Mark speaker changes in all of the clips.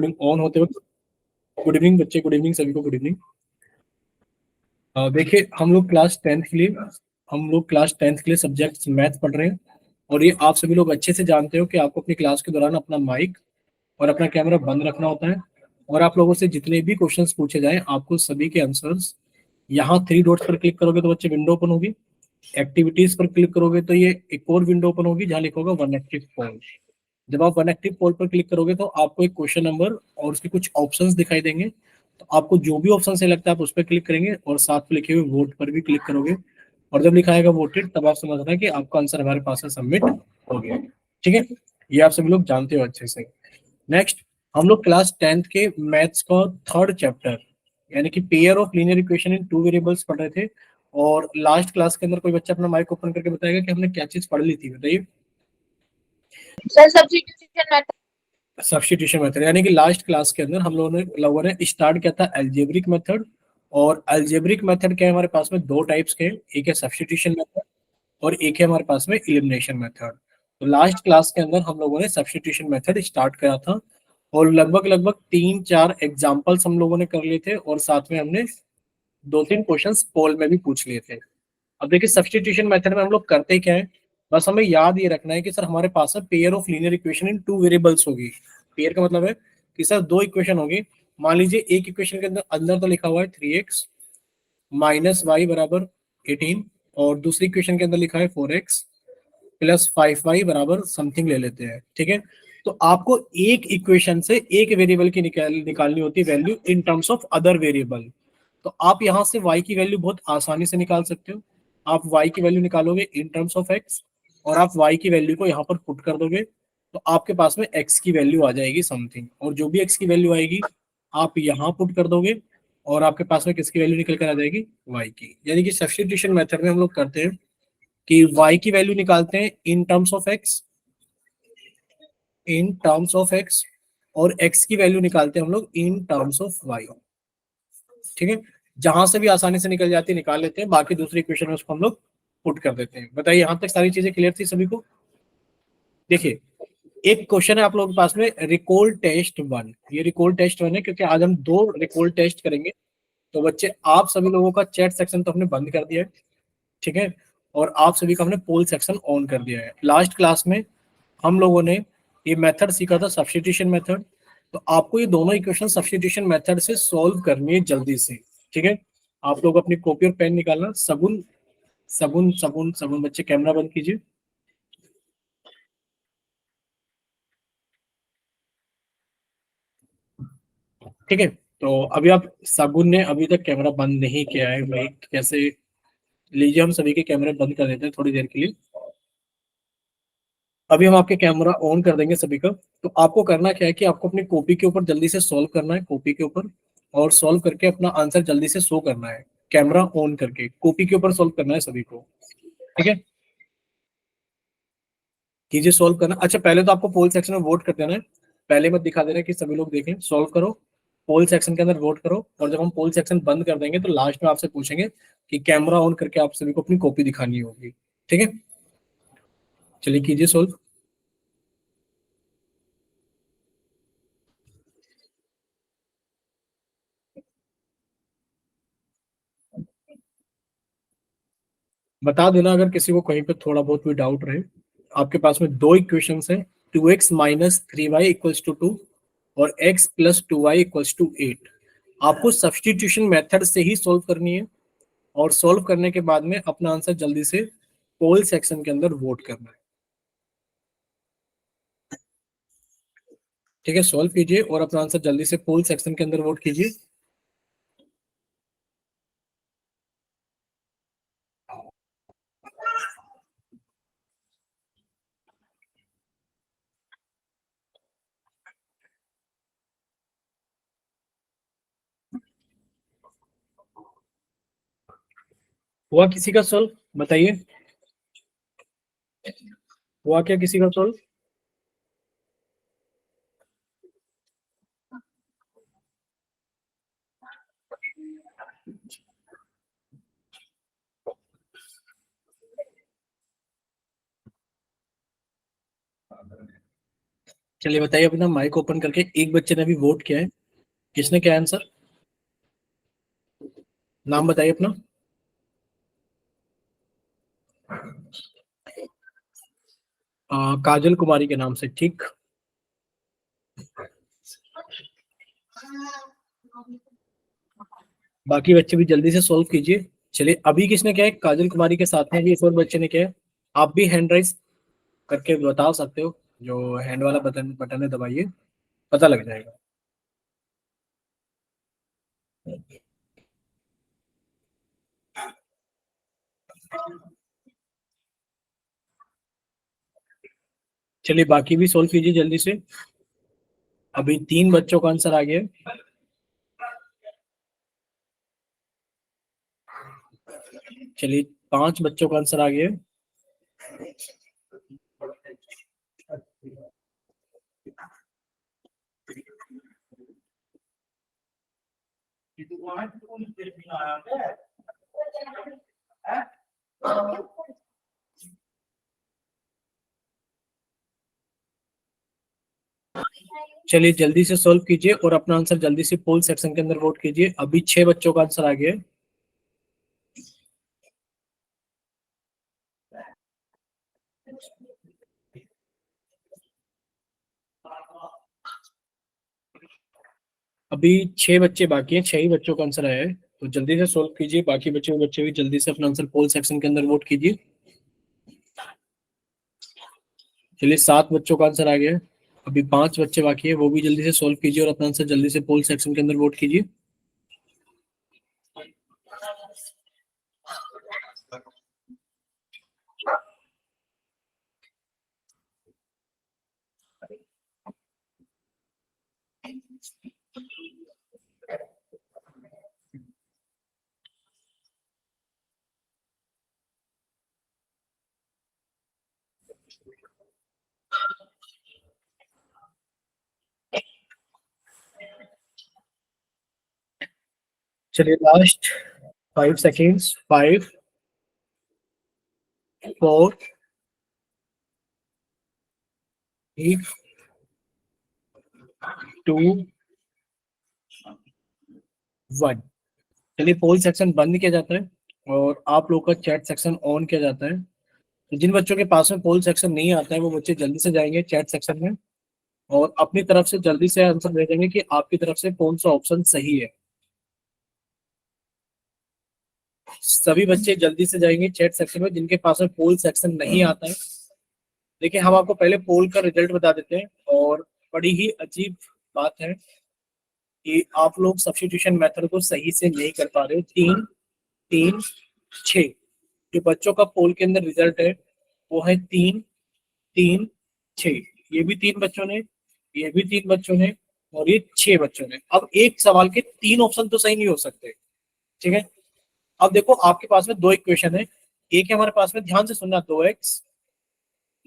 Speaker 1: On होते वक्त good evening बच्चे, गुड इवनिंग सभी को, गुड इवनिंग। देखिए हम लोग क्लास टेंथ के लिए सब्जेक्ट मैथ पढ़ रहे हैं। और ये आप सभी लोग अच्छे से जानते हो कि आपको अपनी क्लास के दौरान अपना माइक और अपना कैमरा बंद रखना होता है। और आप लोगों से जितने भी क्वेश्चंस पूछे जाएं, आपको सभी के आंसर्स यहाँ थ्री डॉट्स पर क्लिक करोगे तो बच्चे विंडो ओपन होगी। एक्टिविटीज पर क्लिक करोगे तो ये एक और विंडो ओपन होगी जहाँ लिखा होगा वन एक्टिव पोल। जब आप वन एक्टिव पोल पर क्लिक करोगे तो आपको एक क्वेश्चन नंबर और उसके कुछ ऑप्शंस दिखाई देंगे। तो आपको जो भी ऑप्शन सही लगता है आप उस पर क्लिक करेंगे और साथ में लिखे हुए वोट पर भी क्लिक करोगे। और जब लिखा आएगा वोटेड तब आप समझना है कि आपका आंसर हमारे पास से सबमिट हो गया। ठीक है, ये आप सभी लोग जानते हो अच्छे से। नेक्स्ट, हम लोग क्लास टेंथ के मैथ्स का थर्ड चैप्टर यानी कि pair of linear equation in two variables पढ़ रहे थे। और लास्ट क्लास के अंदर कोई बच्चा अपना माइक ओपन करके बताएगा कि हमने क्या चीज पढ़ ली थी, बताइए।
Speaker 2: Sir substitution method.
Speaker 1: Substitution method, यानी कि लास्ट क्लास के अंदर हम लोगों ने स्टार्ट किया था एल्जेब्रिक मेथड। और एल्जेब्रिक मेथड क्या है, हमारे पास में दो टाइप्स के, एक है सब्स्टिट्यूशन मेथड और एक है हमारे पास में एलिमिनेशन मेथड। तो लास्ट क्लास के अंदर हम लोगों ने सब्स्टिट्यूशन मेथड स्टार्ट करा था और लगभग लगभग 3-4 एग्जाम्पल्स हम लोगों ने कर लिए थे और साथ में हमने 2-3 क्वेश्चंस पोल में भी पूछ लिए थे। अब देखिए सब्स्टिट्यूशन मेथड में हम लोग करते क्या है, बस हमें याद ये रखना है कि सर हमारे पास है pair of linear equation in two variables होगी। पेयर का मतलब है कि सर दो इक्वेशन होगी। मान लीजिए एक इक्वेशन के अंदर अंदर तो लिखा हुआ है 3x माइनस वाई बराबर 18 और दूसरी इक्वेशन के अंदर लिखा है 4x प्लस 5y बराबर समथिंग ले लेते हैं। ठीक है, तो आपको एक इक्वेशन से एक वेरिएबल की निकालनी होती है value in terms of other variable. तो आप यहां से y की वैल्यू बहुत आसानी से निकाल सकते हो। आप y की वैल्यू निकालोगे इन टर्म्स ऑफ x और आप y की वैल्यू को यहाँ पर पुट कर दोगे तो आपके पास में x की वैल्यू आ जाएगी समथिंग, और जो भी x की वैल्यू आएगी आप यहाँ पुट कर दोगे और आपके पास में किसकी वैल्यू निकल कर आ जाएगी, y की। यानी कि सब्स्टिट्यूशन मेथड में हम लोग करते हैं कि y की वैल्यू निकालते हैं इन टर्म्स ऑफ x और x की वैल्यू निकालते हैं हम लोग इन टर्म्स ऑफ y। ठीक है, जहां से भी आसानी से निकल जाती है निकाल लेते हैं, बाकी दूसरी इक्वेशन में उसको हम लोग पुट कर देते हैं। बताइए यहां तक सारी चीजें क्लियर थी सभी को। देखिए एक क्वेश्चन है आप लोगों के पास में, रिकॉल टेस्ट 1। ये रिकॉल टेस्ट 1 है क्योंकि आज हम दो रिकॉल टेस्ट करेंगे। तो बच्चे आप सभी लोगों का चैट सेक्शन तो हमने बंद कर दिया है, ठीक है, और आप सभी का हमने पोल सेक्शन ऑन कर दिया है। लास्ट क्लास में हम लोगों ने ये मेथड सीखा था सब्स्टिट्यूशन मेथड। तो आपको ये दोनों इक्वेशन सब्स्टिट्यूशन मेथड से सॉल्व करनी है जल्दी से। ठीक है, आप लोग अपनी कॉपी और पेन निकालना। सगुन सगुन सगुन सगुन, बच्चे कैमरा बंद कीजिए। ठीक है, तो अभी आप सगुन ने अभी तक कैमरा बंद नहीं किया है भाई, कैसे? लीजिए हम सभी के कैमरे बंद कर देते हैं थोड़ी देर के लिए। अभी हम आपके कैमरा ऑन कर देंगे सभी का। तो आपको करना क्या है कि आपको अपनी कॉपी के ऊपर जल्दी से सॉल्व करना है, कॉपी के ऊपर, और सॉल्व करके अपना आंसर जल्दी से शो करना है। कैमरा ऑन करके कॉपी के ऊपर सॉल्व करना है सभी को। ठीक है, कीजिए सॉल्व करना। अच्छा पहले तो आपको पोल सेक्शन में वोट कर देना है, पहले मत दिखा देना कि सभी लोग देखें। सॉल्व करो, पोल सेक्शन के अंदर वोट करो, और जब हम पोल सेक्शन बंद कर देंगे तो लास्ट में आपसे पूछेंगे कि कैमरा ऑन करके आप सभी को अपनी कॉपी दिखानी होगी। ठीक है, चलिए कीजिए सॉल्व। बता देना अगर किसी को कहीं पे थोड़ा बहुत भी डाउट रहे। आपके पास में दो इक्वेशंस है, 2x minus 3y equals to 2 और x plus 2y equals to 8। आपको सब्स्टिट्यूशन मेथड से ही सॉल्व करनी है और सॉल्व करने के बाद में अपना आंसर जल्दी से पोल सेक्शन के अंदर वोट करना है। ठीक है, सॉल्व कीजिए और अपना आंसर जल्दी से पोल सेक्शन के अंदर वोट कीजिए। हुआ किसी का सॉल्व, बताइए। हुआ क्या किसी का सॉल्व? चलिए बताइए अपना माइक ओपन करके, एक बच्चे ने अभी वोट किया है, किसने क्या आंसर, नाम बताइए अपना। काजल कुमारी के नाम से, ठीक। बाकी बच्चे भी जल्दी से सॉल्व कीजिए। चलिए अभी किसने क्या है, काजल कुमारी के साथ में भी एक और बच्चे ने क्या है। आप भी हैंड राइज करके बता सकते हो, जो हैंड वाला बटन बटन है दबाइए, पता लग जाएगा। चलिए बाकी भी सॉल्व कीजिए जल्दी से। अभी 3 बच्चों का आंसर आ गया है। चलिए 5 बच्चों का आंसर आ गया है। चलिए जल्दी से सॉल्व कीजिए और अपना आंसर जल्दी से पोल सेक्शन के अंदर वोट कीजिए। अभी 6 बच्चों का आंसर आ गया है। अभी 6 बच्चे बाकी हैं, 6 ही बच्चों का आंसर आया है, तो जल्दी से सॉल्व कीजिए। बाकी बच्चे भी जल्दी से अपना आंसर पोल सेक्शन के अंदर वोट कीजिए। चलिए 7 बच्चों का आंसर आ गया है। अभी 5 बच्चे बाकी है, वो भी जल्दी से सॉल्व कीजिए और अपना आंसर जल्दी से पोल सेक्शन के अंदर वोट कीजिए। चलिए लास्ट 5 सेकेंड्स, 5, 4, 8, 2, 1। चलिए पोल सेक्शन बंद किया जाता है और आप लोग का चैट सेक्शन ऑन किया जाता है। तो जिन बच्चों के पास में पोल सेक्शन नहीं आता है वो बच्चे जल्दी से जाएंगे चैट सेक्शन में और अपनी तरफ से जल्दी से आंसर दे देंगे कि आपकी तरफ से कौन सा ऑप्शन सही है। सभी बच्चे जल्दी से जाएंगे चैट सेक्शन में जिनके पास में पोल सेक्शन नहीं आता है। देखिए हम आपको पहले पोल का रिजल्ट बता देते हैं, और बड़ी ही अजीब बात है कि आप लोग सब्स्टिट्यूशन मेथड को सही से नहीं कर पा रहे हो। 3, 3, 6 जो बच्चों का पोल के अंदर रिजल्ट है वो है 3, 3, 6। ये भी 3 बच्चों ने, ये भी 3 बच्चों ने, और ये 6 बच्चों ने। अब एक सवाल के 3 ऑप्शन तो सही नहीं हो सकते, ठीक है। अब देखो आपके पास में 2 इक्वेशन है। एक है हमारे पास में, ध्यान से सुनना, 2x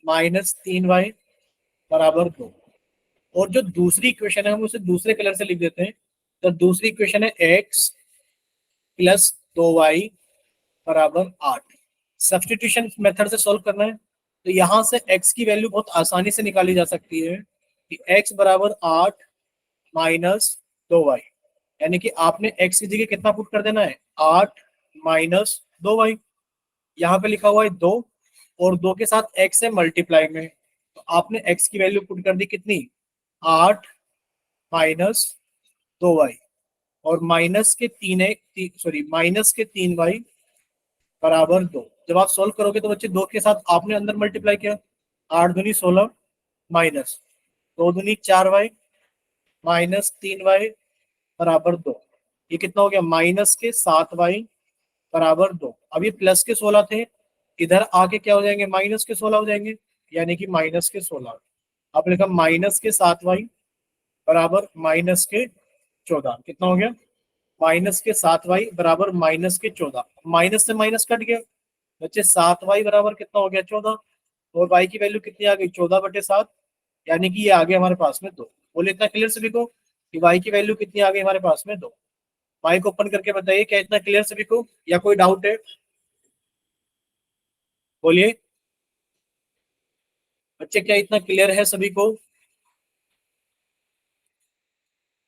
Speaker 1: माइनस 3y बराबर 2। और जो दूसरी इक्वेशन है हम उसे दूसरे कलर से लिख देते हैं। तो दूसरी इक्वेशन है x प्लस 2y बराबर 8। सब्स्टिट्यूशन मेथड से सॉल्व करना है, तो यहां से x की वैल्यू बहुत आसानी से निकाली जा सकती है कि x बराबर 8 माइनस 2y। यानी कि आपने x की जगह कितना पुट कर देना है, 8 माइनस 2y। यहाँ पे लिखा हुआ है 2, और 2 के साथ x है मल्टीप्लाई में, तो आपने x की वैल्यू पुट कर दी कितनी, 8 माइनस 2y। और माइनस के 3 है, सॉरी माइनस के 3y बराबर 2। जब आप सॉल्व करोगे तो बच्चे 2 के साथ आपने अंदर मल्टीप्लाई किया, 8 दूनी 16 माइनस 2 दूनी 4y माइनस 3y बराबर 2। ये कितना हो गया, माइनस के 7y बराबर 2। अब ये प्लस के 16 थे, इधर आके क्या हो जाएंगे, माइनस के 16 हो जाएंगे, यानी कि माइनस के 16। आपने लिखा माइनस के 7y बराबर माइनस के 14। कितना हो गया, माइनस के 7y बराबर माइनस के 14। माइनस से माइनस कट गया बच्चे, 7y बराबर कितना हो गया, 14। और y की वैल्यू कितनी आ गई, 14/7, यानी कि ये आ गया हमारे पास में 2। बोले इतना क्लियर सभी को कि y की वैल्यू कितनी आ गई हमारे पास में, 2। माइक ओपन करके बताइए क्या इतना क्लियर सभी को, या कोई डाउट है, बोलिए। बच्चे क्या इतना क्लियर है सभी को।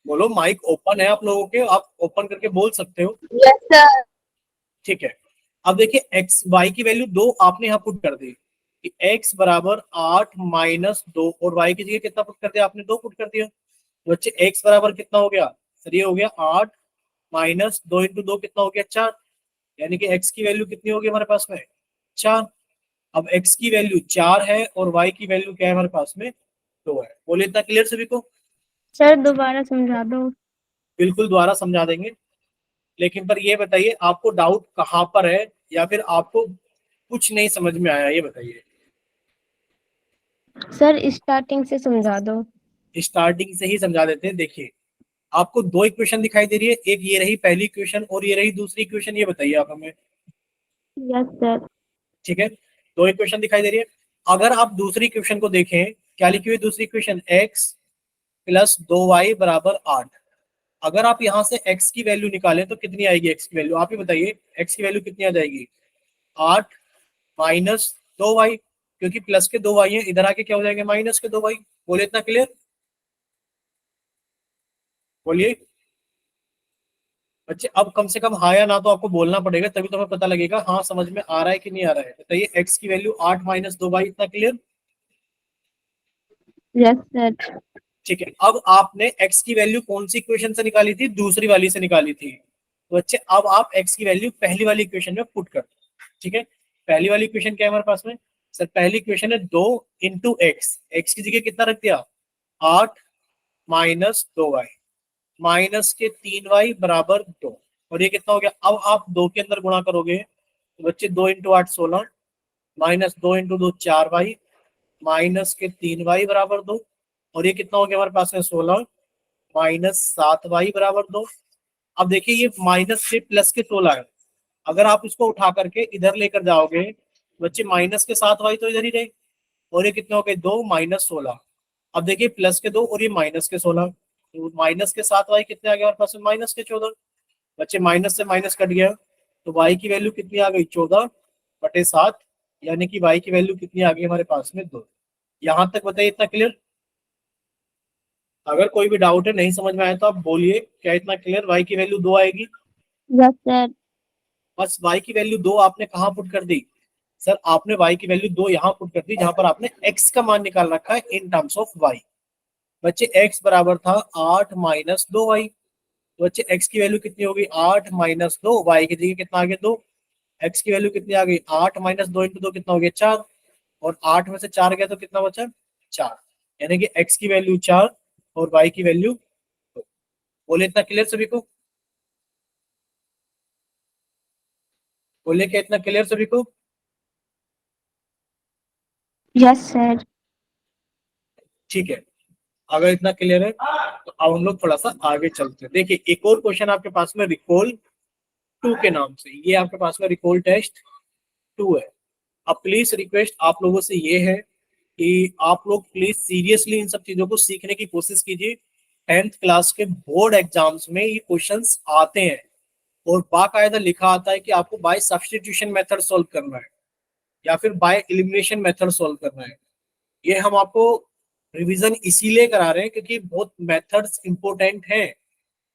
Speaker 1: बोलो, माइक ओपन है आप लोगों के, आप ओपन करके बोल सकते हो।
Speaker 2: Yes sir.
Speaker 1: ठीक है। अब देखिए एक्स वाई की वैल्यू 2 आपने यहाँ पुट कर दी कि x बराबर 8 - 2, और y की जगह कितना पुट कर दिया आपने? 2 पुट कर दिया। तो बच्चे x बराबर कितना हो गया सर? ये हो गया 8 - 2 × 2 कितना हो गया? 4। यानी कि x की वैल्यू कितनी होगी हमारे पास में? 4। अब x की वैल्यू 4 है और y की वैल्यू क्या है हमारे पास में? 2 है। बोले इतना क्लियर सभी को?
Speaker 3: सर दोबारा समझा दो।
Speaker 1: बिल्कुल दोबारा समझा देंगे, लेकिन पर ये बताइए आपको डाउट कहाँ पर है, या फिर आपको कुछ नहीं समझ में आया, ये बताइए।
Speaker 3: सर स्टार्टिंग से समझा दो।
Speaker 1: स्टार्टिंग से ही समझा देते हैं। देखिए, आपको 2 इक्वेशन दिखाई दे रही है, एक ये रही पहली इक्वेशन और ये रही दूसरी इक्वेशन, ये बताइए आप हमें।
Speaker 3: Yes sir.
Speaker 1: ठीक है, 2 इक्वेशन दिखाई दे रही है। अगर आप दूसरी इक्वेशन को देखें, क्या लिखी हुई है दूसरी इक्वेशन? x + 2y = 8। अगर आप यहाँ से x की वैल्यू निकालें तो कितनी आएगी? x की वैल्यू आप ही बताइए, x की वैल्यू कितनी आ जाएगी? 8 - 2y, क्योंकि प्लस के 2y है, इधर आके क्या हो जाएंगे? माइनस के 2y। बोले इतना क्लियर? बोलिए बच्चे, अब कम से कम हाँ या ना तो आपको बोलना पड़ेगा, तभी तो हमें पता लगेगा हाँ समझ में आ रहा है कि नहीं आ रहा है। बताइए, x की वैल्यू 8 - 2y, इतना क्लियर?
Speaker 3: Yes sir.
Speaker 1: ठीक है। अब आपने x की वैल्यू कौन सी इक्वेशन से निकाली थी? दूसरी वाली से निकाली थी। तो बच्चे अब आप x की वैल्यू पहली वाली इक्वेशन में पुट कर दो। ठीक है, पहली वाली इक्वेशन क्या है हमारे पास में? सर पहली इक्वेशन है 2 × x की जगह कितना रख दिया? 8 - 2y, -3y = 2। और ये कितना हो गया? अब आप 2 के अंदर गुणा करोगे तो बच्चे 2 × 8 16, -2 × 2 4y, -3y = 2। और ये कितना हो गया हमारे पास में? 16, -7y = 2। अब देखिए, ये माइनस से प्लस के 16 है। अगर आप इसको उठा करके इधर लेकर जाओगे बच्चे, माइनस के 7y तो इधर ही रहे, और ये कितने हो गए? 2 -16। अब देखिए, प्लस के 2 और ये माइनस के 16, तो माइनस के 7y कितने आ गए हमारे पास में? -14। बच्चे माइनस से माइनस कट गया, तो y की वैल्यू कितनी आ गई? 14/7। यानी कि y की वैल्यू कितनी आ गई हमारे पास में? 2। यहां तक बताइए, इतना क्लियर? अगर कोई भी डाउट है, नहीं समझ में आया तो आप बोलिए, क्या इतना क्लियर? y की वैल्यू 2 आएगी।
Speaker 3: Yes sir.
Speaker 1: बस y की वैल्यू 2 आपने कहाँ पुट कर दी? सर आपने y की वैल्यू 2 यहाँ पुट कर दी, जहां पर आपने x का मान निकाल रखा है इन टर्म्स ऑफ y। बच्चे x बराबर था 8 - 2y। तो बच्चे x की वैल्यू कितनी होगी? 8 - 2, y की जगह कितना आ गया? 2। x की वैल्यू कितनी आ गई? 8 - 2 × 2 कितना हो गया? 4। और 8 में से 4 गया तो कितना बचा? 4। यानी कि x की वैल्यू 4 और y की वैल्यू 2। बोले इतना क्लियर सभी को? बोले क्या इतना क्लियर सभी को?
Speaker 3: Yes sir.
Speaker 1: ठीक है, अगर इतना क्लियर है तो अब हम लोग थोड़ा सा आगे चलते हैं। देखिए, एक और क्वेश्चन आपके पास में रिकॉल 2 के नाम से, ये आपके पास में रिकॉल टेस्ट 2 है। अब प्लीज रिक्वेस्ट आप लोगों से ये है कि आप लोग प्लीज सीरियसली इन सब चीजों को सीखने की कोशिश कीजिए। 10th क्लास के बोर्ड एग्जाम्स में ये क्वेश्चंस आते हैं, और बाकायदा लिखा आता है कि आपको बाय सब्स्टिट्यूशन मेथड सॉल्व करना है या फिर बाय एलिमिनेशन मेथड सॉल्व करना है। ये हम आपको रिवीजन इसीलिए करा रहे हैं क्योंकि बहुत मेथड्स इंपॉर्टेंट हैं।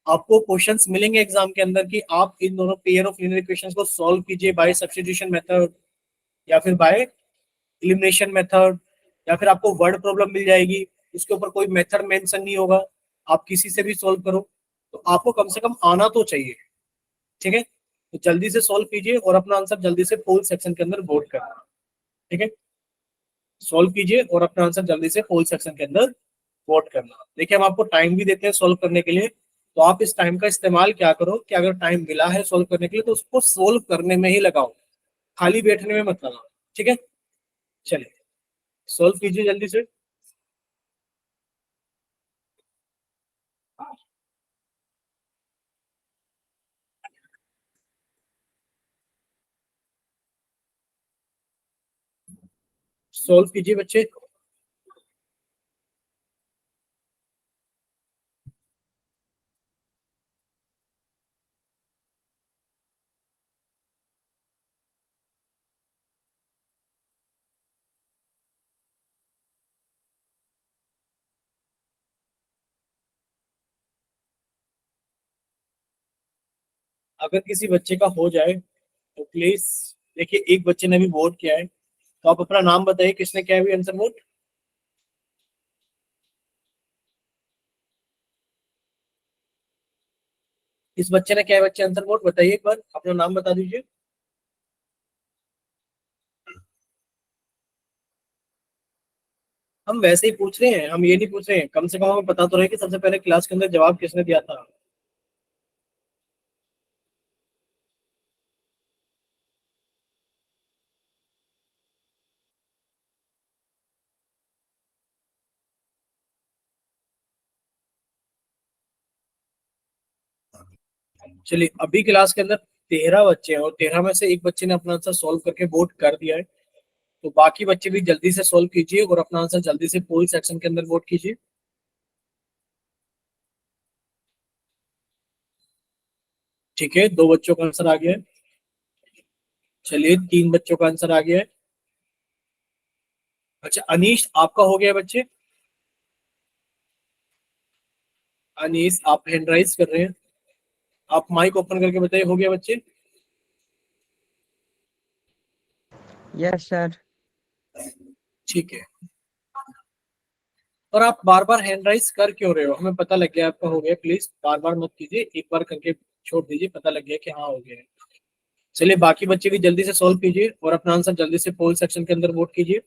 Speaker 1: आपको क्वेश्चंस मिलेंगे एग्जाम के अंदर कि आप इन दोनों पेयर ऑफ लीनियर इक्वेशंस को सॉल्व कीजिए बाय सब्स्टिट्यूशन मेथड या फिर बाय एलिमिनेशन मेथड, या फिर आपको वर्ड प्रॉब्लम मिल जाएगी, उसके ऊपर कोई मेथड मेंशन नहीं होगा, आप किसी से भी सॉल्व करो। तो आपको कम से कम आना तो चाहिए। ठीक है, तो जल्दी से सॉल्व कीजिए और अपना आंसर जल्दी से पोल सेक्शन के अंदर वोट करना। ठीक है, सॉल्व कीजिए और अपना आंसर जल्दी से पोल सेक्शन के अंदर वोट करना। देखिए, हम आपको टाइम भी देते हैं सॉल्व करने के लिए, तो आप इस टाइम का इस्तेमाल क्या करो कि अगर टाइम मिला है सॉल्व करने के लिए तो उसको सॉल्व करने में ही लगाओ, खाली बैठने में मत लगाओ। ठीक है, चलिए सॉल्व कीजिए जल्दी से। सॉल्व कीजिए बच्चे। अगर किसी बच्चे का हो जाए तो प्लीज, देखिए एक बच्चे ने भी वोट किया है, तो आप अपना नाम बताइए किसने किया है भी आंसर वोट। किस बच्चे ने किया है बच्चे आंसर वोट, बताइए एक बार अपना नाम बता दीजिए। हम वैसे ही पूछ रहे हैं, हम ये नहीं पूछ रहे हैं, कम से कम हमें पता तो रहे कि सबसे पहले क्लास के अंदर जवाब किसने दिया था। चलिए अभी क्लास के अंदर 13 बच्चे हैं और 13 में से एक बच्चे ने अपना आंसर सॉल्व करके वोट कर दिया है, तो बाकी बच्चे भी जल्दी से सॉल्व कीजिए और अपना आंसर जल्दी से पोल सेक्शन के अंदर वोट कीजिए। ठीक है, 2 बच्चों का आंसर आ गया है। चलिए 3 बच्चों का आंसर आ गया है। अच्छा अनीश आपका हो गया है बच्चे। अनीश आप हैंड राइज कर रहे हैं, आप माइक ओपन करके बताइए हो गया बच्चे।
Speaker 4: Yes sir.
Speaker 1: ठीक है, और आप बार बार हैंड राइज कर क्यों रहे हो, हमें पता लग गया आपका हो गया, प्लीज बार बार मत कीजिए, एक बार करके छोड़ दीजिए, पता लग गया कि हाँ हो गया है। चलिए बाकी बच्चे भी जल्दी से सॉल्व कीजिए और अपना आंसर जल्दी से पोल सेक्शन के अंदर वोट कीजिए।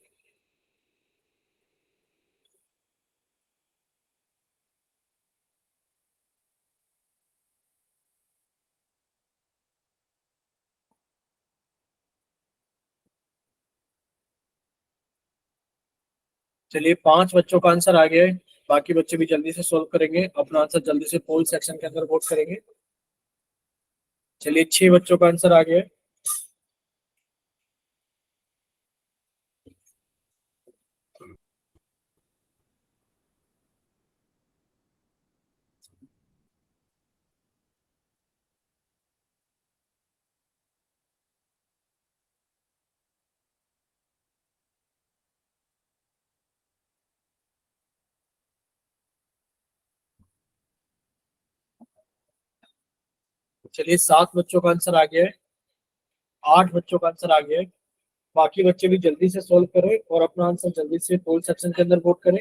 Speaker 1: चलिए 5 बच्चों का आंसर आ गया है, बाकी बच्चे भी जल्दी से सॉल्व करेंगे, अपना आंसर जल्दी से पोल सेक्शन के अंदर वोट करेंगे। चलिए 6 बच्चों का आंसर आ गया है। चलिए 7 बच्चों का आंसर आ गया है। 8 बच्चों का आंसर आ गया है, बाकी बच्चे भी जल्दी से सॉल्व करें और अपना आंसर जल्दी से पोल सेक्शन के अंदर वोट करें।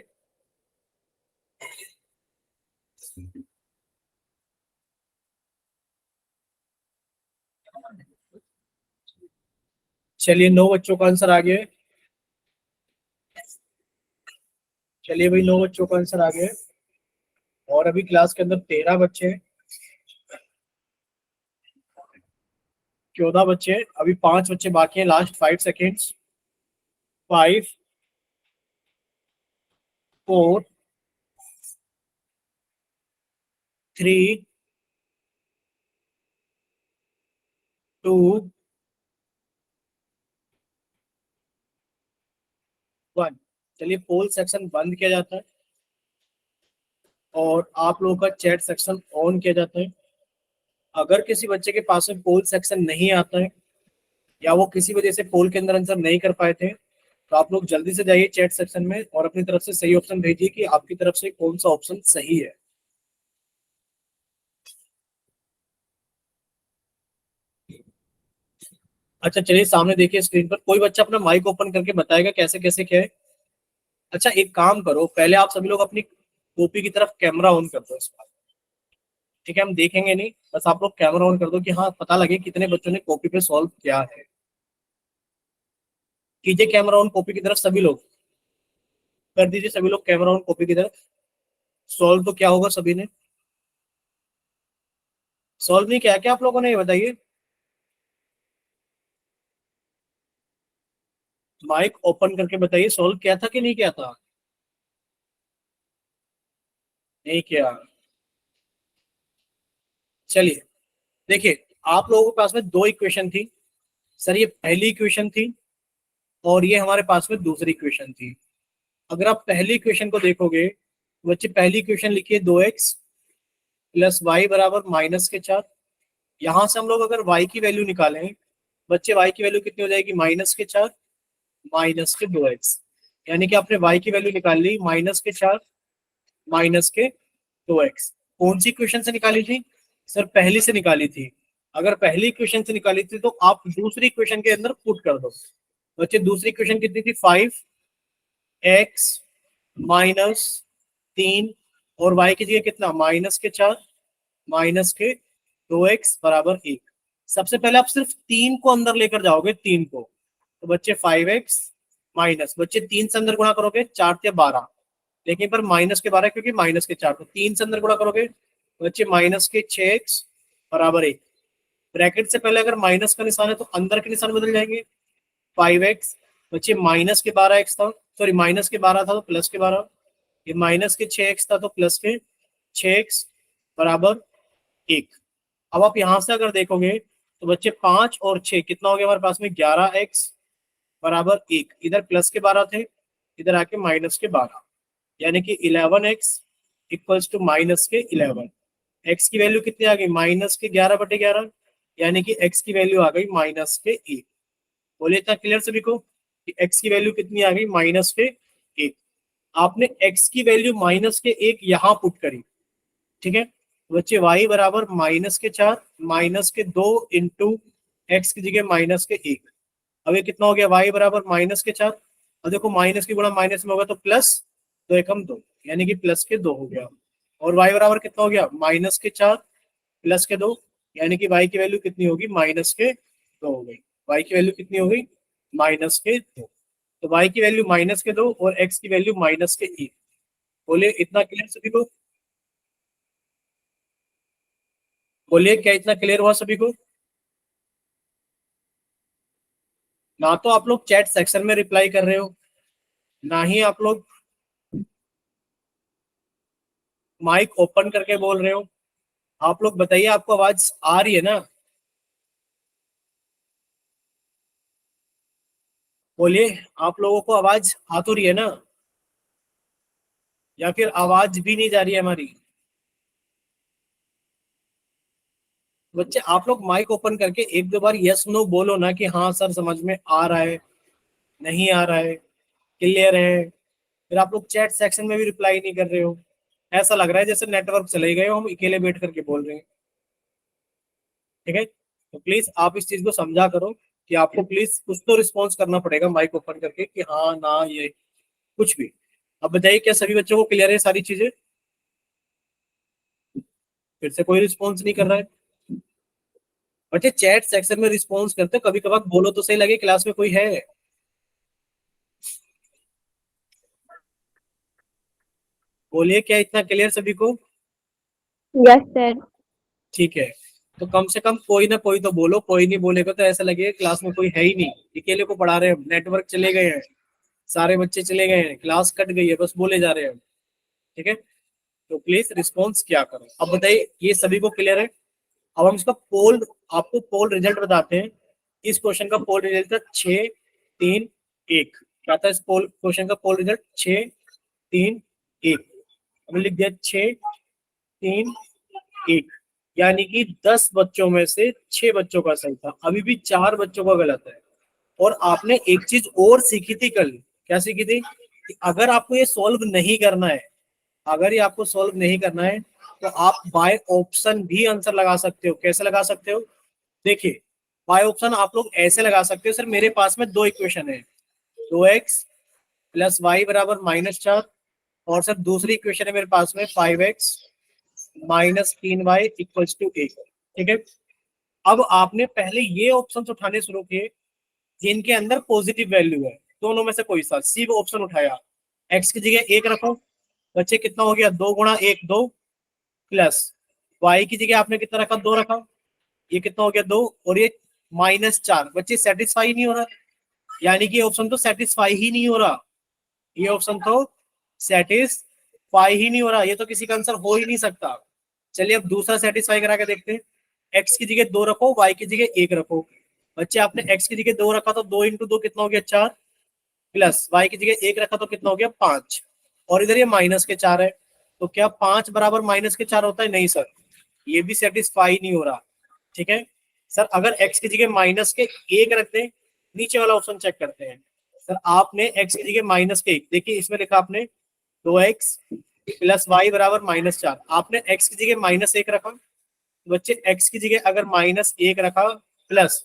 Speaker 1: चलिए 9 बच्चों का आंसर आ गया है। चलिए भाई 9 बच्चों का आंसर आ गया है, और अभी क्लास के अंदर 13 बच्चे हैं, 14 बच्चे हैं, अभी 5 बच्चे बाकी हैं, लास्ट 5 सेकेंड्स। 5, 4, 3, 2, 1। चलिए पोल सेक्शन बंद किया जाता है और आप लोगों का चैट सेक्शन ऑन किया जाता है। अगर किसी बच्चे के पास में पोल सेक्शन नहीं आता है या वो किसी वजह से पोल के अंदर आंसर नहीं कर पाए थे, तो आप लोग जल्दी से जाइए चैट सेक्शन में और अपनी तरफ से सही ऑप्शन भेजिए कि आपकी तरफ से कौन सा ऑप्शन सही है। अच्छा चलिए सामने देखिए स्क्रीन पर, कोई बच्चा अपना माइक ओपन करके बताएगा कैसे कैसे क्या है। अच्छा एक काम करो, पहले आप सभी लोग अपनी कॉपी की तरफ कैमरा ऑन कर दो इस बार। ठीक है, हम देखेंगे नहीं, बस आप लोग कैमरा ऑन कर दो कि हाँ पता लगे कितने बच्चों ने कॉपी पे सॉल्व किया है। कीजिए कैमरा ऑन कॉपी की तरफ, सभी लोग कर दीजिए, सभी लोग कैमरा ऑन कॉपी की तरफ। सॉल्व तो क्या होगा सभी ने, सॉल्व नहीं किया क्या आप लोगों ने, ये बताइए। माइक ओपन करके बताइए सॉल्व किया था कि नहीं किया था। नहीं किया। चलिए देखिए, आप लोगों के पास में 2 इक्वेशन थी सर, ये पहली इक्वेशन थी और ये हमारे पास में दूसरी इक्वेशन थी। अगर आप पहली इक्वेशन को देखोगे, बच्चे पहली इक्वेशन लिखिए 2x प्लस वाई बराबर -4। यहां से हम लोग अगर y की वैल्यू निकालें, बच्चे y की वैल्यू कितनी हो जाएगी, -4 -2x, यानी कि आपने y की वैल्यू निकाल ली -4 -2x। कौन सी इक्वेशन से निकाली थी सर, पहली से निकाली थी। अगर पहली इक्वेशन से निकाली थी तो आप दूसरी इक्वेशन के अंदर पुट कर दो। बच्चे दूसरी इक्वेशन कितनी थी? 5x माइनस 3 और y की जगह कितना? -4 -2x बराबर 1। सबसे पहले आप सिर्फ 3 को अंदर लेकर जाओगे, 3 को, तो बच्चे 5x माइनस, बच्चे 3 से अंदर गुणा करोगे 4 या 12, लेकिन पर माइनस के 12 क्योंकि माइनस के 4, तो 3 से अंदर गुणा करोगे बच्चे -6x बराबर 1। ब्रैकेट से पहले अगर माइनस का निशान है तो अंदर के निशान बदल जाएंगे। 5x बच्चे -12x था, सॉरी -12 था तो +12, ये -6x था तो +6x बराबर 1। अब आप यहां से अगर देखोगे तो बच्चे 5 और 6 कितना हो गया हमारे पास में? 11x बराबर 1। इधर +12 थे, इधर आके -12, यानी कि 11x इक्वल्स टू -11। x की वैल्यू कितनी आ गई? -11/11, यानी कि x की वैल्यू आ गई -1। बोलिए इतना क्लियर सभी को कि x की वैल्यू कितनी आ गई? -1। आपने x की वैल्यू -1 यहां पुट करी, ठीक है बच्चे। y बराबर -4 -2 इंटू एक्स की जगह -1। अब ये कितना हो गया? y बराबर -4, और देखो माइनस की गुणा माइनस में होगा तो प्लस, तो 1 हम 2, यानी कि +2 हो गया। और y बराबर कितना हो गया? -4 +2, यानी कि y की वैल्यू कितनी होगी? -2 हो गई। y की वैल्यू कितनी हो गई? -2। तो y की वैल्यू -2 और x की वैल्यू -1। बोलिए इतना क्लियर सभी को? बोलिए क्या इतना क्लियर हुआ सभी को? ना तो आप लोग चैट सेक्शन में रिप्लाई कर रहे हो, ना ही आप लोग माइक ओपन करके बोल रहे हो। आप लोग बताइए, आपको आवाज आ रही है ना? बोलिए आप लोगों को आवाज आ तो रही है ना, या फिर आवाज भी नहीं जा रही है हमारी? बच्चे आप लोग माइक ओपन करके एक दो बार यस नो बोलो ना कि हाँ सर समझ में आ रहा है, नहीं आ रहा है, क्लियर है। फिर आप लोग चैट सेक्शन में भी रिप्लाई नहीं कर रहे हो, ऐसा लग रहा है जैसे नेटवर्क चले गए हो, हम अकेले बैठ करके बोल रहे हैं। ठीक है, तो प्लीज आप इस चीज को समझा करो कि आपको प्लीज कुछ तो रिस्पॉन्स करना पड़ेगा माइक ओपन करके कि हाँ ना ये कुछ भी। अब बताइए क्या सभी बच्चों को क्लियर है सारी चीजें? फिर से कोई रिस्पॉन्स नहीं कर रहा है। बच्चे चैट सेक्शन में रिस्पॉन्स करते हो, कभी कभार बोलो तो सही लगे क्लास में कोई है। बोलिए क्या इतना क्लियर सभी को?
Speaker 3: Yes, sir.
Speaker 1: ठीक है, तो कम से कम कोई ना कोई तो बोलो, कोई नहीं बोलेगा तो ऐसा लगेगा क्लास में कोई है ही नहीं, अकेले को पढ़ा रहे हैं, नेटवर्क चले गए हैं, सारे बच्चे चले गए हैं, क्लास कट गई है, बस बोले जा रहे हैं। ठीक है, तो प्लीज रिस्पॉन्स क्या करो। अब बताइए ये सभी को क्लियर है? अब हम इसका पोल, आपको पोल रिजल्ट बताते हैं। इस क्वेश्चन का पोल रिजल्ट था 6-3-1। क्या था इस पोल क्वेश्चन का पोल रिजल्ट? 6-3-1। हमने लिख दिया 6-3-1, यानी कि 10 बच्चों में से 6 बच्चों का सही था, अभी भी 4 बच्चों का गलत है। और आपने एक चीज और सीखी थी कल। क्या सीखी थी? कि अगर आपको ये सॉल्व नहीं करना है, अगर ये आपको सॉल्व नहीं करना है तो आप बाय ऑप्शन भी आंसर लगा सकते हो। कैसे लगा सकते हो? देखिए बाय ऑप्शन आप लोग ऐसे लगा सकते हो, सर मेरे पास में 2 इक्वेशन है, 2x + y बराबर -4, और सर दूसरी इक्वेशन है मेरे पास में 5x - 3y इक्वल्स टू 1। ठीक है, अब आपने पहले ये ऑप्शन उठाने शुरू किए जिनके अंदर पॉजिटिव वैल्यू है, दोनों में से कोई सा, सी ऑप्शन उठाया। x की जगह 1 रखो, बच्चे कितना हो गया? 2 गुणा 1 2, प्लस y की जगह आपने कितना रखा? 2 रखा, ये कितना हो गया? 2, और ये -4। बच्चे सेटिस्फाई नहीं हो रहा, यानी कि ऑप्शन तो सेटिस्फाई ही नहीं हो रहा, ये ऑप्शन तो सेटिस्फाई ही नहीं हो रहा, ये तो किसी का आंसर हो ही नहीं सकता। चलिए अब दूसरा सेटिस्फाई करा के देखते हैं। x की जगह 2 रखो, y की जगह 1 रखो। बच्चे आपने x की जगह 2 रखा तो 2 × 2 कितना हो गया? 4, प्लस y की जगह 1 रखा तो कितना हो गया? 5, और इधर ये -4 है, तो क्या 5 बराबर -4 होता है? नहीं सर, ये भी सेटिस्फाई नहीं हो रहा। ठीक है सर, अगर x की जगह -1 रख दें, नीचे वाला ऑप्शन चेक करते हैं। सर आपने x की जगह -1, देखिए इसमें लिखा आपने 2x + y बराबर -4, आपने x की जगह -1 रखा, बच्चे x की जगह अगर -1 रखा प्लस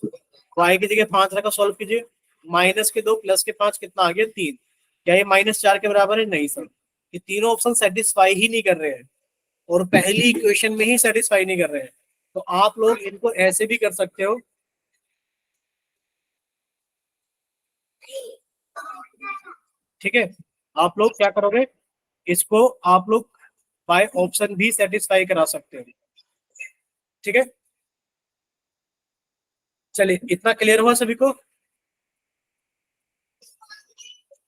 Speaker 1: y की जगह 5 रखा, सॉल्व कीजिए। -2 प्लस के 5 कितना आ गया 3। क्या ये -4 के बराबर है? नहीं सर, ये तीनों ऑप्शन सेटिस्फाई ही नहीं कर रहे हैं और पहली इक्वेशन में ही सेटिस्फाई नहीं कर रहे हैं। तो आप लोग इनको ऐसे भी कर सकते हो, ठीक है। आप लोग क्या करोगे, इसको आप लोग बाय ऑप्शन भी सेटिस्फाई करा सकते हो, ठीक है। चलिए, इतना क्लियर हुआ सभी को?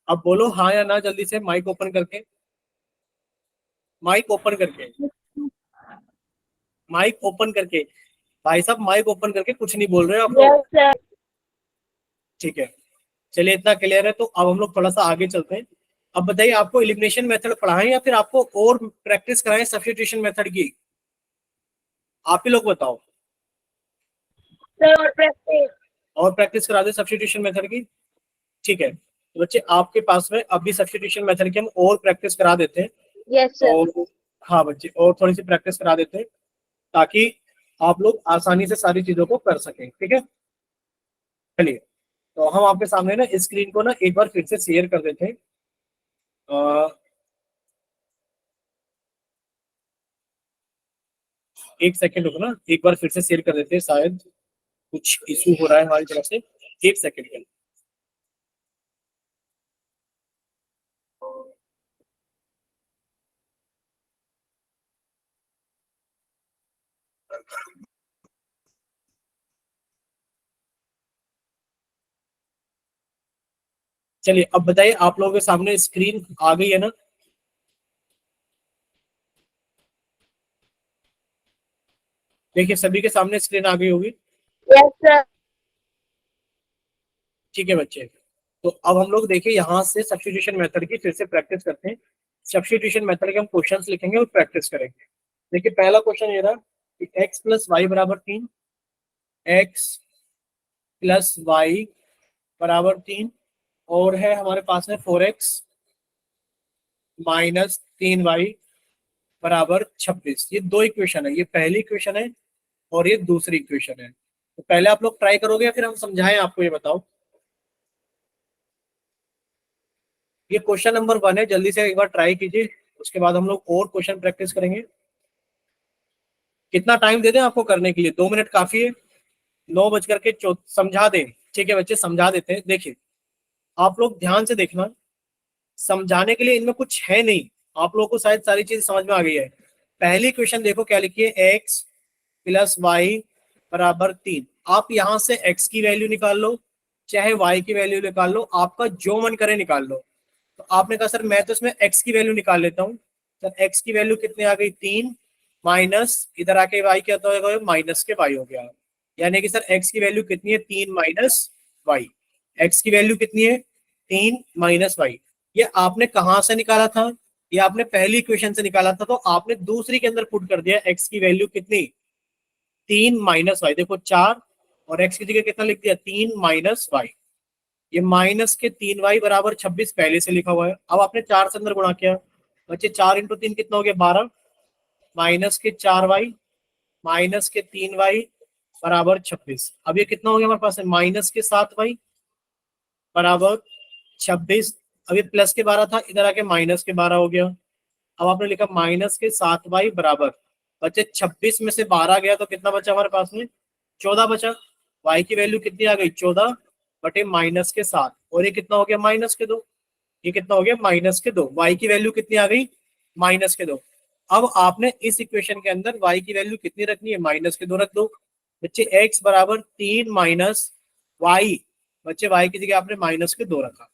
Speaker 1: अब बोलो हाँ या ना, जल्दी से माइक ओपन करके, माइक ओपन करके, माइक ओपन करके। भाई साहब माइक ओपन करके कुछ नहीं बोल रहे हो आप लोग।
Speaker 2: Yes, sir.
Speaker 1: ठीक है, चलिए इतना क्लियर है। तो अब हम लोग थोड़ा सा आगे चलते हैं। अब बताइए, आपको एलिमिनेशन मेथड पढ़ाएं या फिर आपको और प्रैक्टिस कराएं सब्स्टिट्यूशन मेथड की? आप ही लोग बताओ।
Speaker 2: Sir, practice.
Speaker 1: और प्रैक्टिस करा दे सब्स्टिट्यूशन मेथड की, ठीक है। तो बच्चे आपके पास में अभी सब्स्टिट्यूशन मेथड की हम और प्रैक्टिस करा देते हैं।
Speaker 2: Yes, sir.
Speaker 1: तो हाँ बच्चे, और थोड़ी सी प्रैक्टिस करा देते हैं ताकि आप लोग आसानी से सारी चीजों को कर सकें, ठीक है। चलिए, तो हम आपके सामने ना स्क्रीन को ना एक बार फिर से शेयर कर देते हैं। एक सेकंड रुको ना, एक बार फिर से शेयर कर देते हैं, शायद कुछ इशू हो रहा है हमारी तरफ से। एक सेकंड के लिए। चलिए, अब बताइए, आप लोगों के सामने स्क्रीन आ गई है ना? देखिए, सभी के सामने स्क्रीन आ गई होगी,
Speaker 2: Yes, sir.
Speaker 1: ठीक है बच्चे। तो अब हम लोग देखिए यहाँ से सब्स्टिट्यूशन मेथड की फिर से प्रैक्टिस करते हैं। सब्स्टिट्यूशन मेथड के हम क्वेश्चंस लिखेंगे और प्रैक्टिस करेंगे। देखिए, पहला क्वेश्चन ये रहा कि x प्लस वाई बराबर 3, x प्लस वाई बराबर 3, और है हमारे पास में 4x माइनस 3y बराबर 26। ये दो इक्वेशन है, ये पहली इक्वेशन है और ये दूसरी इक्वेशन है। तो पहले आप लोग ट्राई करोगे या फिर हम समझाएं आपको, ये बताओ। ये क्वेश्चन नंबर 1 है, जल्दी से एक बार ट्राई कीजिए, उसके बाद हम लोग और क्वेश्चन प्रैक्टिस करेंगे। कितना टाइम दे दें आपको करने के लिए? 2 मिनट काफी है। 9 बज करके समझा दें, ठीक है बच्चे, समझा देते हैं। देखिए, आप लोग ध्यान से देखना, समझाने के लिए इनमें कुछ है नहीं, आप लोगों को शायद सारी चीज समझ में आ गई है। पहली क्वेश्चन देखो क्या लिखी है, एक्स प्लस वाई बराबर 3। आप यहाँ से एक्स की वैल्यू निकाल लो, चाहे वाई की वैल्यू निकाल लो, आपका जो मन करे निकाल लो। तो आपने कहा सर मैं तो इसमें एक्स की वैल्यू निकाल लेता हूँ। सर एक्स की वैल्यू कितनी आ गई 3, माइनस इधर आके वाई क्या होगा, माइनस के वाई हो गया। यानी कि सर एक्स की वैल्यू कितनी है 3 माइनस वाई। एक्स की वैल्यू कितनी है 3 माइनस वाई। ये आपने कहाँ से निकाला था? ये आपने पहली इक्वेशन से निकाला था, तो आपने दूसरी के अंदर पुट कर दिया एक्स की वैल्यू कितनी 3 माइनस वाई। देखो 4 और एक्स की जगह कितना लिख दिया 3 माइनस वाई। ये माइनस के 3y बराबर 26 पहले से लिखा हुआ है। अब आपने 4 से अंदर गुणा किया, बच्चे 4 इंटू 3 कितना हो गया 12, माइनस के 4y माइनस के 3y बराबर 26। अब ये कितना हो गया हमारे पास है माइनस के 7y बराबर 26। अब ये प्लस के 12 था, इधर आके माइनस के 12 हो गया। अब आपने लिखा माइनस के 7y बराबर, बच्चे 26 में से 12 गया तो कितना बचा हमारे पास में 14 बचा। y की वैल्यू कितनी आ गई 14 बटे माइनस के 7, और ये कितना हो गया माइनस के 2। ये कितना हो गया माइनस के 2। y की वैल्यू कितनी आ गई माइनस के 2। अब आपने इस इक्वेशन के अंदर y की वैल्यू कितनी रखनी है माइनस के 2 रख दो। बच्चे x बराबर 3 माइनस वाई, बच्चे y की जगह आपने माइनस के 2 रखा।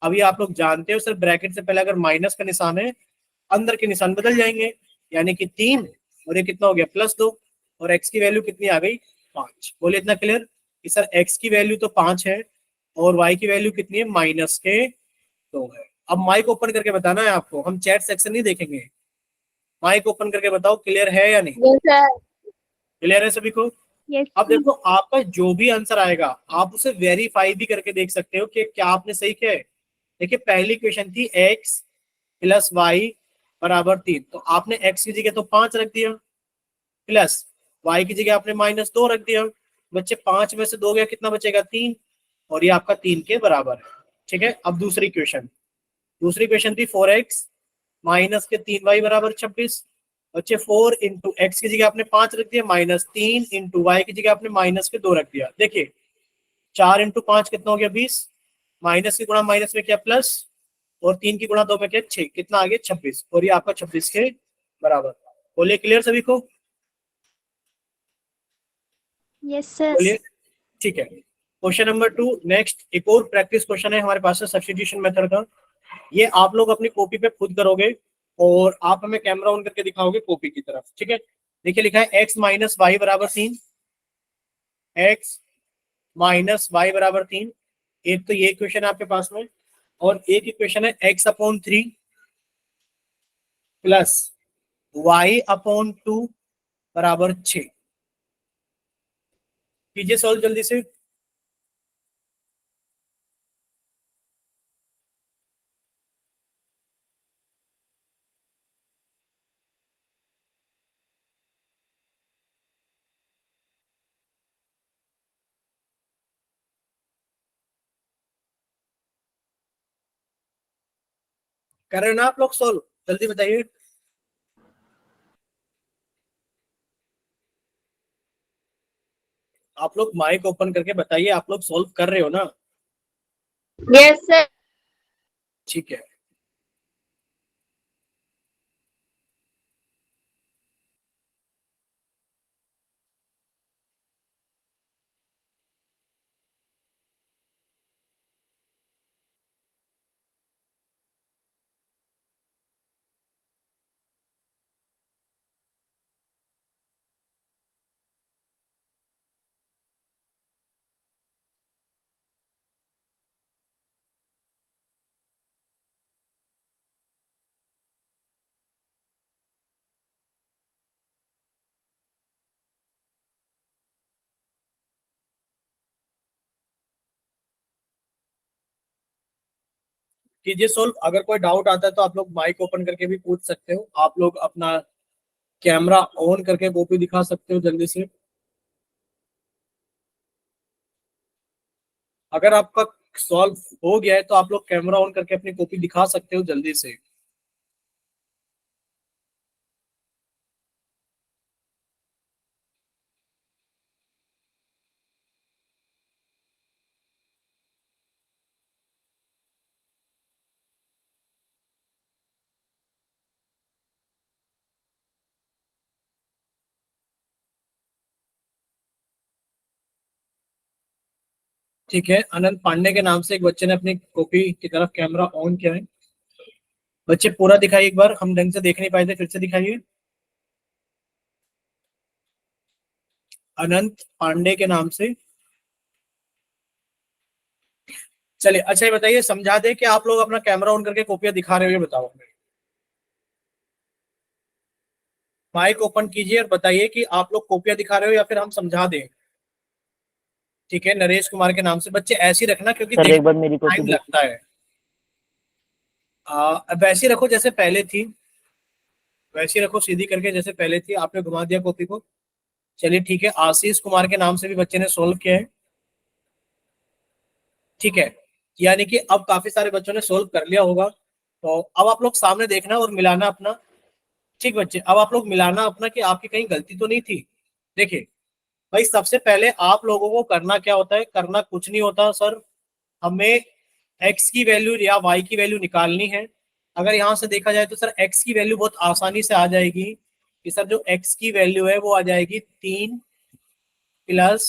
Speaker 1: अभी आप लोग जानते हो सर ब्रैकेट से पहले अगर माइनस का निशान है अंदर के निशान बदल जाएंगे, यानी कि 3 और ये कितना हो गया +2, और x की वैल्यू कितनी आ गई 5। बोले इतना क्लियर कि सर x की वैल्यू तो 5 है और y की वैल्यू कितनी है माइनस के 2 है। अब माइक ओपन करके बताना है आपको, हम चैट सेक्शन नहीं देखेंगे। माइक ओपन करके बताओ क्लियर है या नहीं?
Speaker 2: Yes, sir.
Speaker 1: क्लियर है सभी को?
Speaker 3: Yes,
Speaker 1: अब देखो, आपका जो भी आंसर आएगा आप उसे वेरीफाई भी करके देख सकते हो कि क्या आपने सही किया है। देखिए, पहली क्वेश्चन थी x प्लस वाई बराबर 3, तो आपने x की जगह तो 5 रख दिया, प्लस y की जगह आपने -2 रख दिया बच्चे, 5 में से 2 गया कितना बचेगा 3, और ये आपका 3 के बराबर है। ठीक है, अब दूसरी क्वेश्चन थी 4x माइनस के 3y बराबर 26 बच्चे, 4 इंटू एक्स की जगह आपने 5 रख दिया, -3 इंटू वाई की जगह आपने -2 रख दिया। देखिए 4 इंटू 5 कितना हो गया 20, माइनस की गुणा माइनस में क्या प्लस, और 3 की गुणा 2 में क्या 6, कितना आ गया 26, और ये आपका 26 के बराबर। बोलिए क्लियर सभी को?
Speaker 3: Yes, sir.
Speaker 1: बोलिए। ठीक है, क्वेश्चन नंबर 2 नेक्स्ट, एक और प्रैक्टिस क्वेश्चन है हमारे पास है सब्स्टिट्यूशन मेथड का। ये आप लोग अपनी कॉपी पे खुद करोगे और आप हमें कैमरा ऑन करके दिखाओगे कॉपी की तरफ। ठीक है, देखिए लिखा है x माइनस वाई बराबर 3, x माइनस वाई बराबर 3। एक तो ये क्वेश्चन है आपके पास में, और एक इक्वेशन है x/3 प्लस y/2 बराबर 6। कीजिए सॉल्व जल्दी से। कर रहे हो ना आप लोग सॉल्व? जल्दी बताइए। आप लोग माइक ओपन करके बताइए, आप लोग सॉल्व कर रहे हो ना?
Speaker 2: Yes, sir.
Speaker 1: ठीक है, कीजिए सॉल्व। अगर कोई डाउट आता है तो आप लोग माइक ओपन करके भी पूछ सकते हो, आप लोग अपना कैमरा ऑन करके वो भी दिखा सकते हो जल्दी से। अगर आपका सॉल्व हो गया है तो आप लोग कैमरा ऑन करके अपनी कॉपी दिखा सकते हो जल्दी से। ठीक है, अनंत पांडे के नाम से एक बच्चे ने अपनी कॉपी की तरफ कैमरा ऑन किया है। बच्चे पूरा दिखाइए एक बार, हम ढंग से देख नहीं पाए थे, फिर से दिखाइए। अनंत पांडे के नाम से। चलिए अच्छा ये बताइए, समझा दे कि आप लोग अपना कैमरा ऑन करके कॉपियां दिखा रहे हो, ये बताओ। माइक ओपन कीजिए और बताइए कि आप लोग कॉपियां दिखा रहे हो या फिर हम समझा दें। ठीक है, नरेश कुमार के नाम से। बच्चे ऐसे ही रखना क्योंकि
Speaker 4: सर एक
Speaker 1: देखने
Speaker 4: बार
Speaker 1: में
Speaker 4: मेरी कॉपी
Speaker 1: टाइम लगता है। अब वैसे ही रखो जैसे पहले थी, वैसे ही रखो सीधी करके जैसे पहले थी। आपने घुमा दिया कॉपी को। चलिए ठीक है, आशीष कुमार के नाम से भी बच्चे ने सोल्व किया है। ठीक है, यानी कि अब काफी सारे बच्चों ने सोल्व कर लिया होगा। तो अब आप लोग सामने देखना और मिलाना अपना। ठीक बच्चे, अब आप लोग मिलाना अपना कि आपकी कहीं गलती तो नहीं थी। देखिए भाई, सबसे पहले आप लोगों को करना क्या होता है, करना कुछ नहीं होता सर। हमें एक्स की वैल्यू या वाई की वैल्यू निकालनी है। अगर यहाँ से देखा जाए तो सर एक्स की वैल्यू बहुत आसानी से आ जाएगी कि सर जो एक्स की वैल्यू है वो आ जाएगी 3 प्लस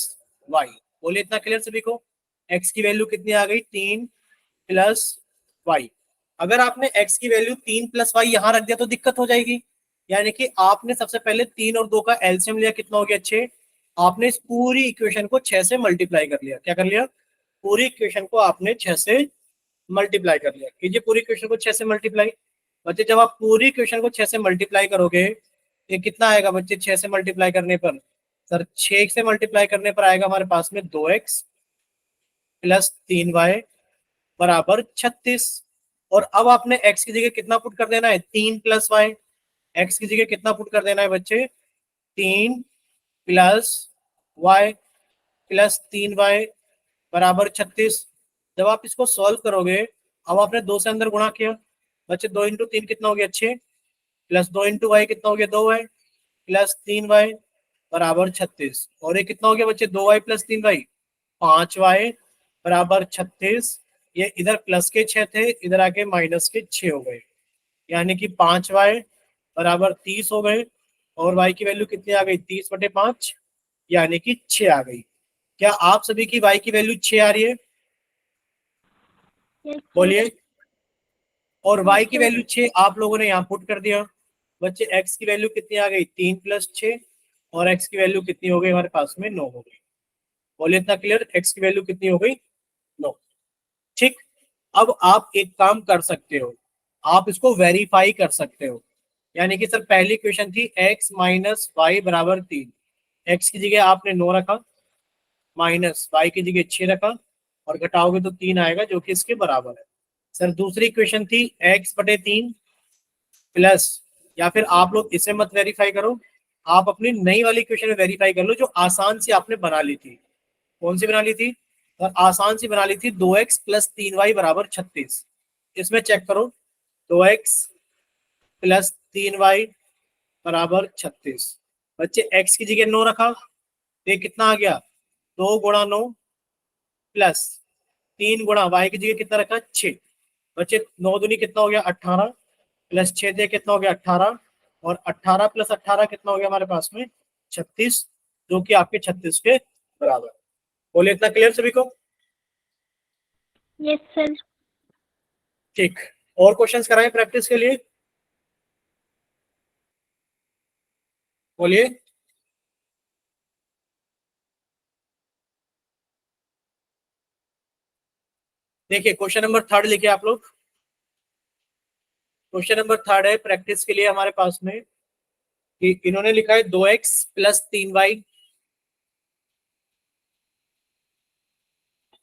Speaker 1: वाई। बोलिए इतना क्लियर सभी को? एक्स की वैल्यू कितनी आ गई 3 प्लस वाई। अगर आपने एक्स की वैल्यू 3 प्लस वाई यहाँ रख दिया तो दिक्कत हो जाएगी। यानी कि आपने सबसे पहले 3 और 2 का एलसीएम लिया, कितना हो गया 6। आपने इस पूरी इक्वेशन को 6 से मल्टीप्लाई कर लिया। क्या कर लिया? पूरी इक्वेशन को आपने 6 से मल्टीप्लाई कर लिया। कीजिए पूरी इक्वेशन को 6 से मल्टीप्लाई। बच्चे जब आप पूरी इक्वेशन को 6 से मल्टीप्लाई करोगे, ये कितना आएगा बच्चे 6 से मल्टीप्लाई करने पर? सर 6 से मल्टीप्लाई करने पर आएगा हमारे पास में 2x प्लस 3y बराबर 36। और अब आपने x की जगह कितना पुट कर देना है? 3 प्लस वाई। एक्स की जगह कितना पुट कर देना है बच्चे? 3 प्लस वाई प्लस 3y बराबर 36। जब आप इसको सॉल्व करोगे, अब आपने 2 से अंदर गुणा किया, बच्चे 2 इंटू 3 कितना हो गया 6, प्लस 2 इंटू वाई कितना हो गया 2y प्लस 3y बराबर 36। और ये कितना हो गया बच्चे 2y प्लस 3y 5y बराबर 36। ये इधर प्लस के 6 थे, इधर आके माइनस के 6 हो गए, यानी कि 5y बराबर 30 हो गए। और y की वैल्यू कितनी आ गई 30/5 यानी कि 6 आ गई। क्या आप सभी की y की वैल्यू 6 आ रही है?
Speaker 3: Yes, sir.
Speaker 1: बोलिए। और y की
Speaker 3: sir.
Speaker 1: वैल्यू 6 आप लोगों ने यहाँ पुट कर दिया। बच्चे x की वैल्यू कितनी आ गई 3 + 6 और x की वैल्यू कितनी हो गई हमारे पास में 9 हो गई। बोलिए इतना क्लियर, x की वैल्यू कितनी हो गई 9। ठीक, अब आप एक काम कर सकते हो, आप इसको वेरीफाई कर सकते हो। यानी कि सर पहली क्वेश्चन थी x माइनस वाई बराबर 3, x की जगह आपने 9 रखा, माइनस y की जगह 6 रखा, और घटाओगे तो 3 आएगा जो कि इसके बराबर है। सर दूसरी क्वेश्चन थी x/3 प्लस, या फिर आप लोग इसे मत वेरीफाई करो, आप अपनी नई वाली क्वेश्चन में वेरीफाई कर लो जो आसान सी आपने बना ली थी। कौन सी बना ली थी? और आसान सी बना ली थी 2x प्लस 3y बराबर 36। इसमें चेक करो 2x प्लस 3y बराबर 36। बच्चे x की जगह 9 रखा, ये कितना आ गया 2 गुणा 9 प्लस 3 गुणा y की जगह कितना रखा 6। बच्चे 9 दूनी कितना हो गया 18 प्लस 6 दे कितना हो गया 18, और 18 प्लस 18 कितना हो गया हमारे पास में 36, जो कि आपके 36 के बराबर। बोले इतना क्लियर सभी को?
Speaker 3: Yes, sir.
Speaker 1: ठीक, और क्वेश्चंस कराएं प्रैक्टिस के लिए? बोलिए। देखिए क्वेश्चन नंबर 3 लिखे आप लोग। क्वेश्चन नंबर 3 है प्रैक्टिस के लिए हमारे पास में, कि इन्होंने लिखा है 2x plus 3y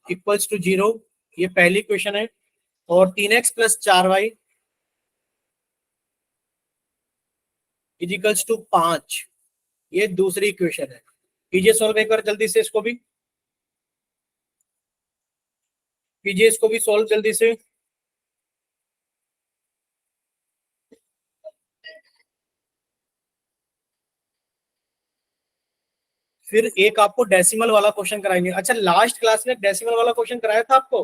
Speaker 1: equals to 0, ये पहली क्वेश्चन है। और 3x plus 4y equals to 5, ये दूसरी क्वेश्चन है। कीजिए सॉल्व एक बार जल्दी से इसको भी, कीजिए इसको भी सॉल्व जल्दी से। फिर एक आपको डेसिमल वाला क्वेश्चन कराएंगे। अच्छा लास्ट क्लास में डेसिमल वाला क्वेश्चन कराया था आपको?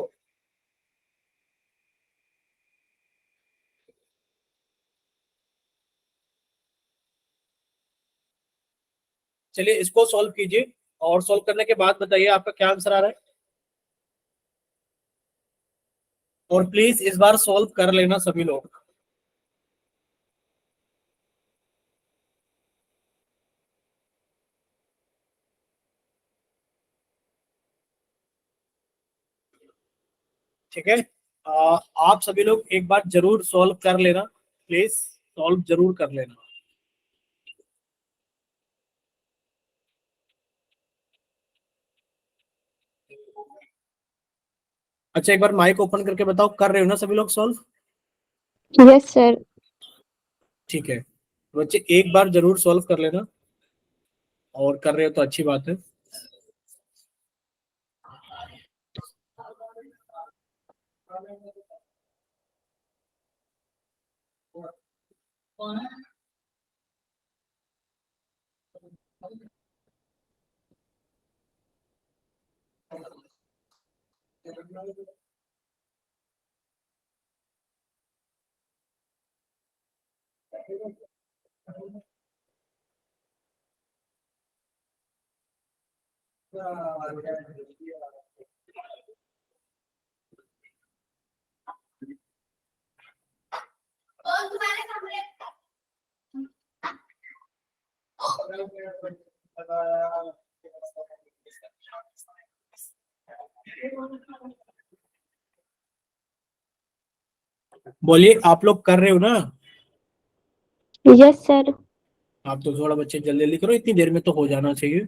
Speaker 1: चलिए इसको सॉल्व कीजिए, और सॉल्व करने के बाद बताइए आपका क्या आंसर आ रहा है। और प्लीज इस बार सॉल्व कर लेना सभी लोग। ठीक है, आप सभी लोग एक बार जरूर सॉल्व कर लेना, प्लीज सॉल्व जरूर कर लेना। अच्छा एक बार माइक ओपन करके बताओ, कर रहे हो ना सभी लोग सॉल्व?
Speaker 2: Yes, sir.
Speaker 1: ठीक है बच्चे, एक बार जरूर सॉल्व कर लेना, और कर रहे हो तो अच्छी बात है। बोलिए आप लोग कर रहे हो ना?
Speaker 2: Yes, sir.
Speaker 1: आप तो थोड़ा बच्चे जल्दी जल्दी करो, इतनी देर में तो हो जाना चाहिए।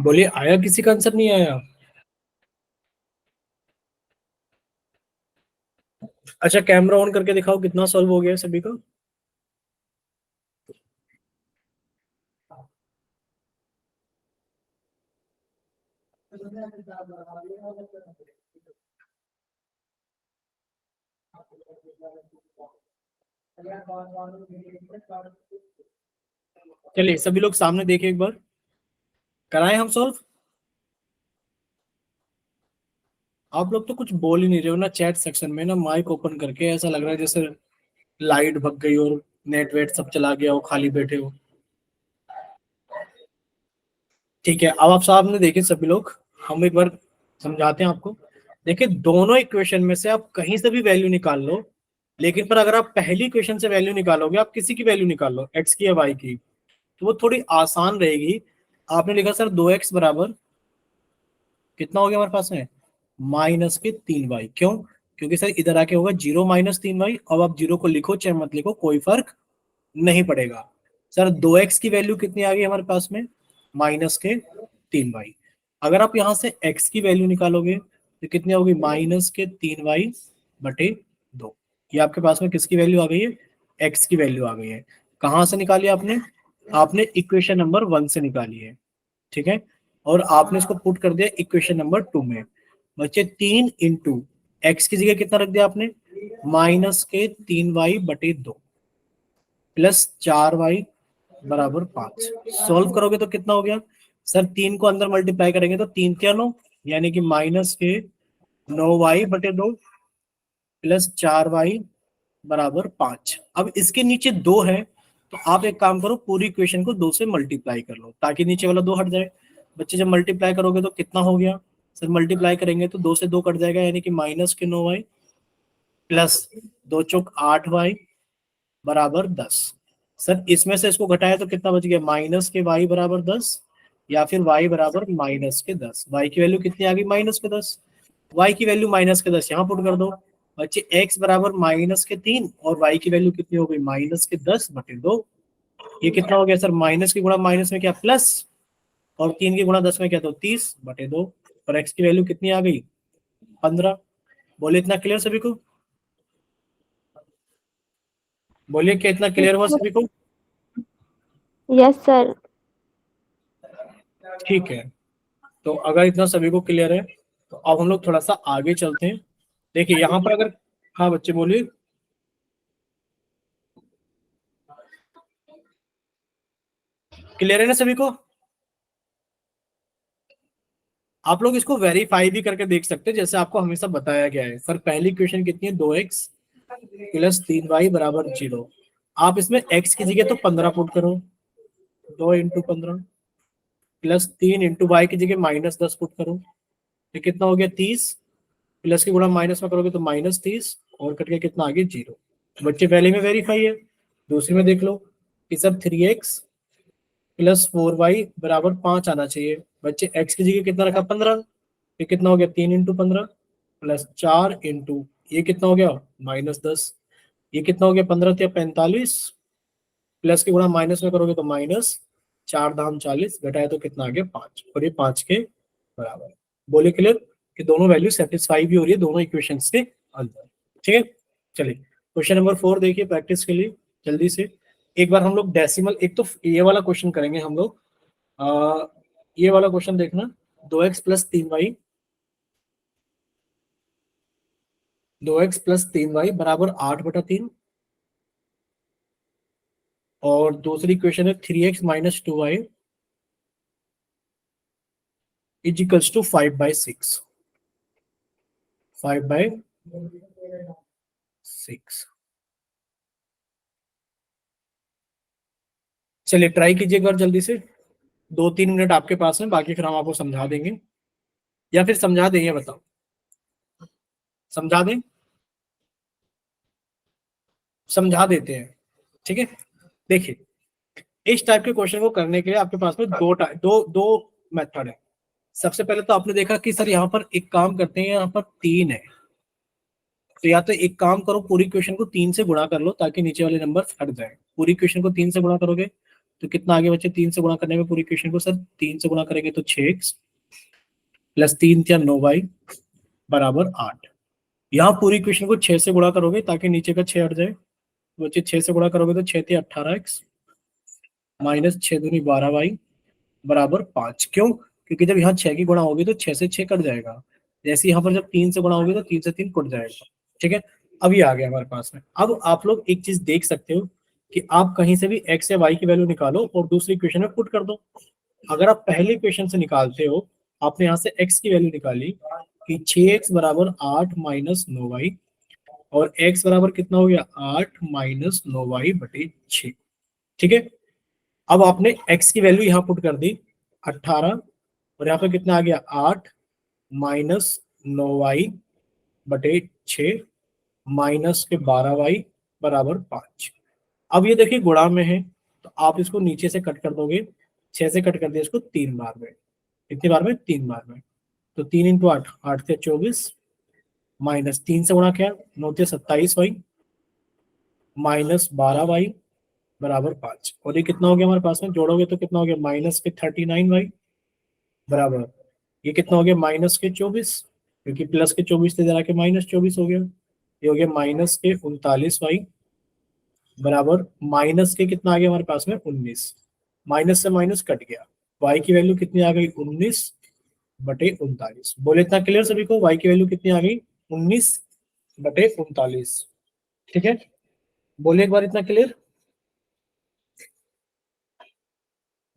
Speaker 1: बोलिए, आया किसी का आंसर नहीं आया? अच्छा, कैमरा ऑन करके दिखाओ कितना सॉल्व हो गया सभी का। चलिए सभी लोग सामने देखिए एक बार, कराएं हम सॉल्व। आप लोग तो कुछ बोल ही नहीं रहे हो ना चैट सेक्शन में, ना माइक ओपन करके, ऐसा लग रहा है जैसे लाइट भग गई और नेट वेट सब चला गया हो, खाली बैठे हो। ठीक है, अब आप सामने देखिए सभी लोग, हम एक बार समझाते हैं आपको। देखिए, दोनों इक्वेशन में से आप कहीं से भी वैल्यू निकाल लो, लेकिन पर अगर आप पहली इक्वेशन से वैल्यू निकालोगे, आप किसी की वैल्यू निकाल लो, एक्स की या वाई की, तो वो थोड़ी आसान रहेगी। आपने लिखा सर 2x बराबर कितना हो गया हमारे पास में, -3y। क्यों? क्योंकि सर इधर आके होगा 0 - 3y। अब आप जीरो को लिखो चाहे मत लिखो, कोई फर्क नहीं पड़ेगा। सर 2x की वैल्यू कितनी आ गई हमारे पास में, -3y। अगर आप यहां से x की वैल्यू निकालोगे तो कितनी होगी, -3y/2। ये आपके पास में किसकी वैल्यू आ गई है, x की वैल्यू आ गई है। कहां से निकाली आपने? आपने इक्वेशन नंबर 1 से निकाली है, ठीक है। और आपने इसको पुट कर दिया इक्वेशन नंबर 2 में। बच्चे 3 इंटू एक्स की जगह कितना रख दिया आपने, -3y/2 +4y/5। सॉल्व करोगे तो कितना हो गया सर, 3 को अंदर मल्टीप्लाई करेंगे तो 3 क्या 9, यानी कि -9y/2 +4y/5। अब इसके नीचे 2 है, तो आप एक काम करो, पूरी इक्वेशन को 2 से मल्टीप्लाई कर लो ताकि नीचे वाला 2 हट जाए। बच्चे जब मल्टीप्लाई करोगे तो कितना हो गया सर, मल्टीप्लाई करेंगे तो 2 से 2 कट जाएगा, यानी कि -9y +2 × 8y = 10। सर इसमें से इसको घटाया तो कितना बच गया, -y = 10, या फिर y = -10। y की वैल्यू कितनी आ गई, -10। y की वैल्यू -10 यहाँ पुट कर दो। बच्चे x = -3 और y की वैल्यू कितनी हो गई, -10/2। ये कितना हो गया सर, माइनस की गुणा माइनस में क्या प्लस, और 3 की गुणा 10 में क्या, तो 30/2। और x की वैल्यू कितनी आ गई, 15। बोले इतना क्लियर सभी को? बोलिए क्या इतना क्लियर हुआ सभी को?
Speaker 2: Yes sir.
Speaker 1: ठीक है, तो अगर इतना सभी को क्लियर है तो अब हम लोग थोड़ा सा आगे चलते हैं। देखिए यहाँ पर अगर, हाँ बच्चे बोलिए। क्लियर है ना सभी को? आप लोग इसको वेरीफाई भी करके देख सकते हैं, जैसे आपको हमेशा बताया गया है। सर पहली इक्वेशन कितनी है, 2x + 3y = 0। आप इसमें x की जगह तो 15 पुट करो, 2 × 15, +3 × y की जगह -10 पुट करो, ये कितना हो गया 30, प्लस की गुणा माइनस में करोगे तो -30, और कट के कितना आ गया 0। बच्चे पहले में वेरीफाई है, दूसरी में देख लो कि सर 3x + 4y = 5 आना चाहिए। बच्चे x की जगह कितना रखा, 15, ये कितना हो गया 3 × 15 +4 इंटू ये कितना हो गया -10, ये कितना हो गया 15 × 45, प्लस की गुणा माइनस में करोगे तो -4×4 = 40, घटाया तो कितना आ गया 5, और ये 5 के बराबर। बोले क्लियर कि दोनों वैल्यू सेटिस्फाई भी हो रही है दोनों इक्वेशंस के अंदर, ठीक है। चलिए क्वेश्चन नंबर 4 देखिए प्रैक्टिस के लिए जल्दी से। एक बार हम लोग डेसिमल, एक तो ये वाला क्वेश्चन करेंगे हम लोग, ये वाला क्वेश्चन देखना, 2x + 3y, 2x + 3y = 8/3। और दूसरी इक्वेशन है 3x - 2y = 5/6, 5/6। चलिए ट्राई कीजिए एक बार जल्दी से, 2-3 मिनट आपके पास में, बाकी फिर हम आपको समझा देंगे, या फिर समझा दें, ये बताओ समझा दें, समझा देते हैं, ठीक है। देखिए इस टाइप के क्वेश्चन को करने के लिए आपके पास में दो मेथड है। सबसे पहले तो आपने देखा कि सर यहाँ पर एक काम करते हैं, यहाँ पर 3 है, तो या तो एक काम करो, पूरी क्वेश्चन को 3 से गुणा कर लो ताकि नीचे वाले नंबर हट जाए। पूरी क्वेश्चन को 3 से गुणा करोगे तो कितना आगे बच्चे 3 से गुणा करने में पूरी इक्वेशन को, सर 3 से गुणा करेंगे तो 6x प्लस 3 या 9y बराबर 8। यहाँ पूरी इक्वेशन को 6 से गुणा करोगे ताकि नीचे का 6 हट जाए। तो बच्चे 6 से गुणा करोगे तो 6 × 18x माइनस 6 दूनी 12y बराबर 5। क्यों? क्योंकि जब यहाँ 6 की गुणा होगी तो 6 से 6 कट जाएगा, जैसे यहाँ पर जब 3 से गुणा होगी तो 3 से 3 कट जाएगा। ठीक है, अब ये आ गया हमारे पास में। अब आप लोग एक चीज देख सकते हो कि आप कहीं से भी x या y की वैल्यू निकालो और दूसरी इक्वेशन में पुट कर दो। अगर आप पहली इक्वेशन से निकालते हो, आपने यहाँ से x की वैल्यू निकाली कि 6x बराबर 8 माइनस 9y, और x बराबर कितना हो गया 8 माइनस 9y बटे 6। ठीक है, अब आपने x की वैल्यू यहाँ पुट कर दी 18, और यहाँ पे कितना आ गया 8 माइनस 9y बटे 6 माइनस के 12y बराबर 5। अब ये देखिए गुणा में है तो आप इसको नीचे से कट कर दोगे, 6 से कट कर दिया इसको 3 बार में। कितनी बार में? 3 बार में। तो 3 × 8, 8 से 24 माइनस 3 से गुणा किया 9 से 27y माइनस 12y बराबर 5। और ये कितना हो गया हमारे पास में? जोड़ोगे तो कितना हो गया माइनस के 39y बराबर, ये कितना हो गया माइनस के 24, क्योंकि प्लस के 24 से जरा के माइनस 24 हो गया। ये हो गया माइनस के 39y बराबर माइनस के कितना आ गया हमारे पास में 19। माइनस से माइनस कट गया, y की वैल्यू कितनी आ गई 19 बटे 39। बोले इतना क्लियर सभी को? y की वैल्यू कितनी आ गई 19 बटे 39। ठीक है, बोलिए एक बार इतना क्लियर,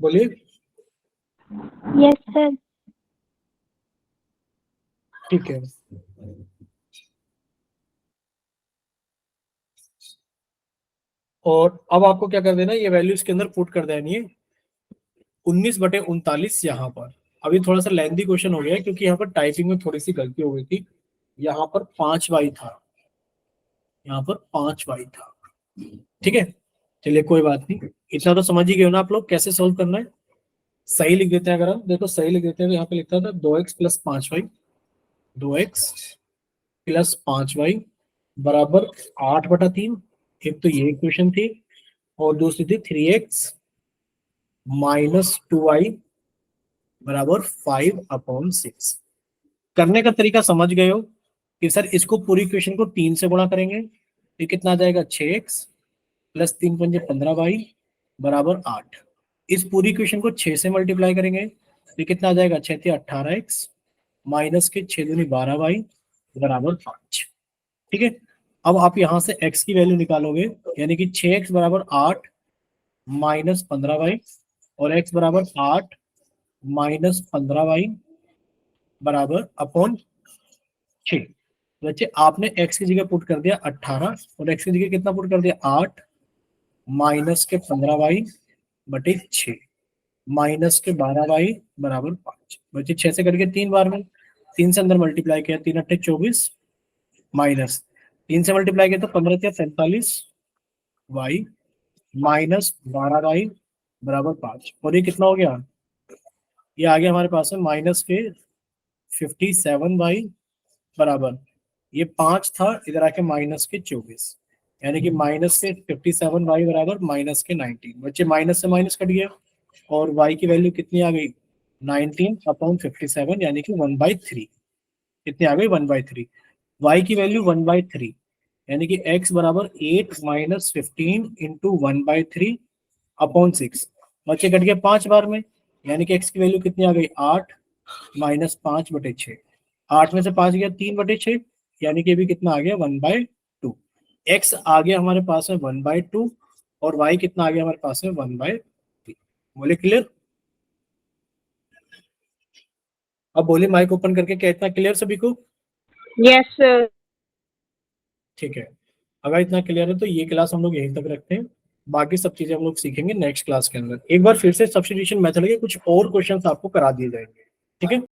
Speaker 1: बोलिए।
Speaker 2: Yes sir.
Speaker 1: ठीक है, और अब आपको क्या कर देना, ये वैल्यू इसके अंदर पुट कर देनी है 19 बटे 39 यहाँ पर। अभी थोड़ा सा लेंथी क्वेश्चन हो गया है क्योंकि यहाँ पर टाइपिंग में थोड़ी सी गलती हो गई थी। यहाँ पर 5y था, यहाँ पर 5y था। ठीक है, चलिए कोई बात नहीं, इतना तो समझ ही गए हो ना आप लोग कैसे सोल्व करना है। सही लिख देते हैं, अगर हम देखो सही लिख देते हैं तो यहाँ पे लिखता था 2x plus 5y, 2x plus 5y बराबर 8/3। एक तो ये इक्वेशन थी और दूसरी थी 3x माइनस 2y बराबर 5/6। करने का तरीका समझ गए हो कि सर इसको पूरी इक्वेशन को 3 से गुणा करेंगे, ये कितना आ जाएगा 6x प्लस 3 × 5 = 15y बराबर 8। इस पूरी इक्वेशन को 6 से मल्टीप्लाई करेंगे, ये कितना आ जाएगा 6 × 18x माइनस के 6 दूनी 12y बराबर 5। ठीक है, अब आप यहाँ से x की वैल्यू निकालोगे, यानी कि 6x बराबर 8 माइनस 15y और x बराबर 8 माइनस 15y बराबर अपॉन 6। बच्चे आपने x की जगह पुट कर दिया 18 और x की जगह कितना पुट कर दिया 8 माइनस के 15y बटे 6 माइनस के 12y बराबर 5। बच्चे 6 से करके 3 बार में, 3 से अंदर मल्टीप्लाई किया 3 × 8 = 24 माइनस 3 से मल्टीप्लाई किया तो 15 × 45 y माइनस 12y बराबर 5। और ये कितना हो गया? ये आ गया हमारे पास में माइनस के 57y बराबर, ये 5 था इधर आके माइनस के 24, यानी कि माइनस के 57y बराबर माइनस के 19। बच्चे माइनस से माइनस कट गया और y की वैल्यू कितनी आ गई 19/57, यानी कि 1/3। कितनी आ गई 1/3। y की वैल्यू 1/3, यानी कि x बराबर 8 माइनस 15 इंटू 1/3/6। बच्चे कट गया 5 बार में, यानी कि x की वैल्यू कितनी आ गई 8 माइनस 5/6। 8 में से 5 गया 3/6, यानी कि अभी कितना आ गया 1/2। x आ गया हमारे पास में 1/2 और y कितना आ गया हमारे पास में 1/3। बोले क्लियर? अब बोले माइक ओपन करके, क्या इतना क्लियर सभी को?
Speaker 3: Yes sir.
Speaker 1: ठीक है, अगर इतना क्लियर है तो ये क्लास हम लोग यहीं तक रखते हैं, बाकी सब चीजें हम लोग सीखेंगे नेक्स्ट क्लास के अंदर। एक बार फिर से सब्स्टिट्यूशन मेथड के कुछ और क्वेश्चंस आपको करा दिए जाएंगे। ठीक है।